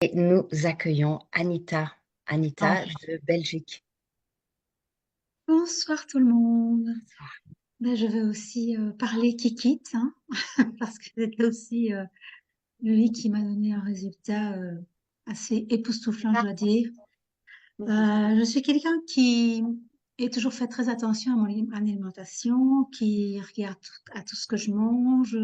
Et nous accueillons Anita, Anita Enfin, de Belgique. bonsoir tout le monde. Ben, je vais aussi parler Kikit, hein, parce que c'était aussi lui qui m'a donné un résultat assez époustouflant, je dois dire. Je suis quelqu'un qui est toujours fait très attention à mon alimentation, qui regarde à tout ce que je mange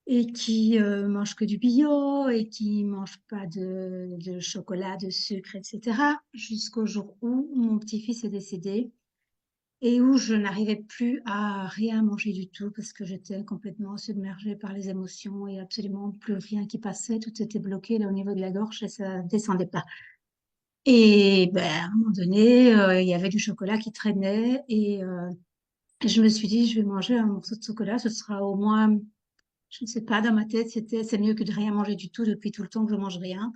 et qui mange que du bio et qui mange pas de chocolat, de sucre, etc. Jusqu'au jour où mon petit-fils est décédé. Et où je n'arrivais plus à rien manger du tout parce que j'étais complètement submergée par les émotions et absolument plus rien qui passait. Tout était bloqué là au niveau de la gorge et ça descendait pas. Et ben, à un moment donné, il y avait du chocolat qui traînait et je me suis dit, je vais manger un morceau de chocolat. Ce sera au moins, je ne sais pas, dans ma tête, c'est mieux que de rien manger du tout depuis tout le temps que je mange rien.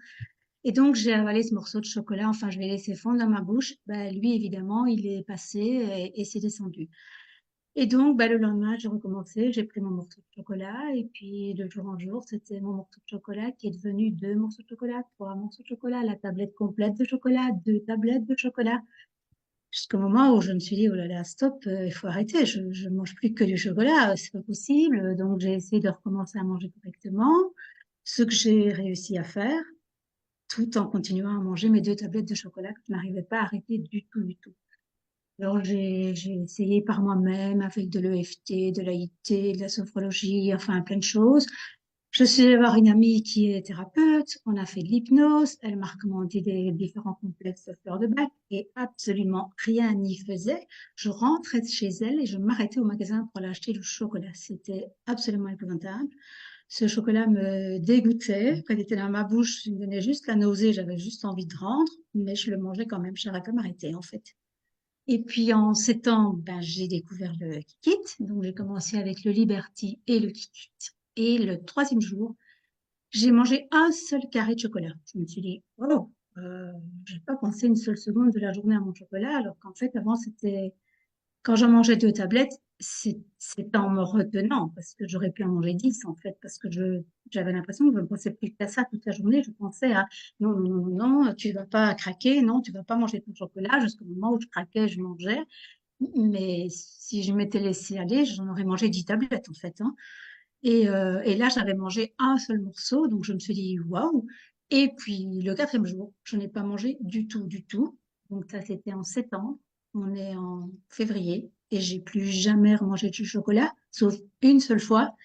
Et donc, j'ai avalé ce morceau de chocolat. Enfin, je l'ai laissé fondre dans ma bouche. Ben, lui, évidemment, il est passé et c'est descendu. Et donc, bah, le lendemain, j'ai recommencé, j'ai pris mon morceau de chocolat, et puis de jour en jour, c'était mon morceau de chocolat qui est devenu deux morceaux de chocolat, trois morceaux de chocolat, la tablette complète de chocolat, deux tablettes de chocolat, jusqu'au moment où je me suis dit, oh là là, stop, il faut arrêter, je mange plus que du chocolat, c'est pas possible. Donc, j'ai essayé de recommencer à manger correctement, ce que j'ai réussi à faire, tout en continuant à manger mes deux tablettes de chocolat que je n'arrivais pas à arrêter du tout, du tout. Alors, j'ai essayé par moi-même avec de l'EFT, de l'AIT, de la sophrologie, enfin plein de choses. Je suis allée voir une amie qui est thérapeute. On a fait de l'hypnose. Elle m'a recommandé des différents complexes de fleurs de bac et absolument rien n'y faisait. Je rentrais de chez elle et je m'arrêtais au magasin pour aller acheter du chocolat. C'était absolument épouvantable. Ce chocolat me dégoûtait. Quand il était dans ma bouche, il me donnait juste la nausée. J'avais juste envie de rendre, mais je le mangeais quand même. Je n'avais pas m'arrêter, en fait. Et puis en 7 ans, ben, j'ai découvert le Kikit. Donc j'ai commencé avec le Liberty et le Kikit. Et le troisième jour, j'ai mangé un seul carré de chocolat. Je me suis dit, oh, j'ai pas pensé une seule seconde de la journée à mon chocolat, alors qu'en fait avant c'était quand j'en mangeais deux tablettes, c'est en me retenant, parce que j'aurais pu en manger 10, en fait, parce que j'avais l'impression que je ne pensais plus qu'à ça toute la journée. Je pensais à non, non, non, non, non, tu vas pas craquer, non, tu vas pas manger ton chocolat. Jusqu'au moment où je craquais, je mangeais. Mais si je m'étais laissé aller, j'en aurais mangé 10 tablettes, en fait, hein. Et là, j'avais mangé un seul morceau, donc je me suis dit, waouh. Et puis, le quatrième jour, je n'ai pas mangé du tout, du tout. Donc, ça, c'était en 7 ans. On est en février et j'ai plus jamais remangé du chocolat, sauf une seule fois.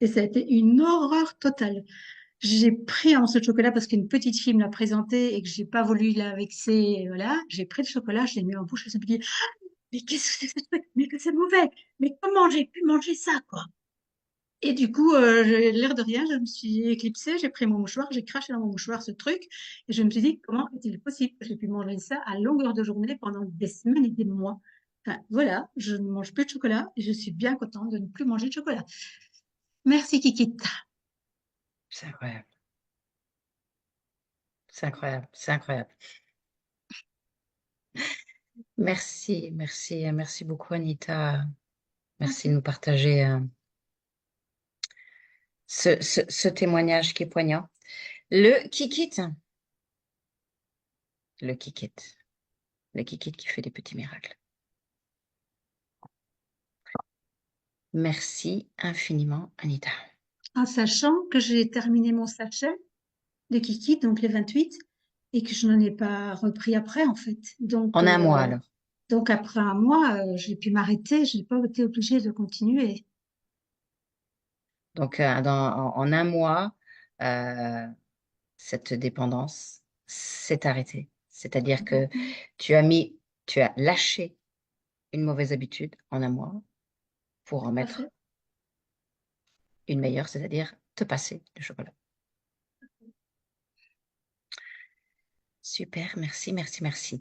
Et ça a été une horreur totale. J'ai pris un morceau de chocolat parce qu'une petite fille me l'a présenté et que j'ai pas voulu la vexer. Et voilà, j'ai pris le chocolat, je l'ai mis en bouche et je me suis dit, mais qu'est-ce que c'est que ce truc? Mais que c'est mauvais! Mais comment j'ai pu manger ça, quoi? Et du coup, l'air de rien, je me suis éclipsée, j'ai pris mon mouchoir, j'ai craché dans mon mouchoir ce truc, et je me suis dit, comment est-il possible que j'ai pu manger ça à longueur de journée pendant des semaines et des mois? Enfin, voilà, je ne mange plus de chocolat et je suis bien contente de ne plus manger de chocolat. Merci, Kikita. C'est incroyable, c'est incroyable, c'est incroyable. Merci, merci, merci beaucoup, Anita. Merci de nous partager ce témoignage qui est poignant. Le Kikit, le Kikit, le Kikit qui fait des petits miracles. Merci infiniment, Anita. En sachant que j'ai terminé mon sachet de Kiki, donc les 28, et que je n'en ai pas repris après, en fait. En un mois, alors. Donc après un mois, j'ai pu m'arrêter, je n'ai pas été obligée de continuer. Donc, en un mois, euh, cette dépendance s'est arrêtée. C'est-à-dire que Complètement. tu as lâché une mauvaise habitude en un mois pour en Tout à fait. mettre une meilleure, c'est-à-dire te passer le chocolat. Super, merci, merci, merci.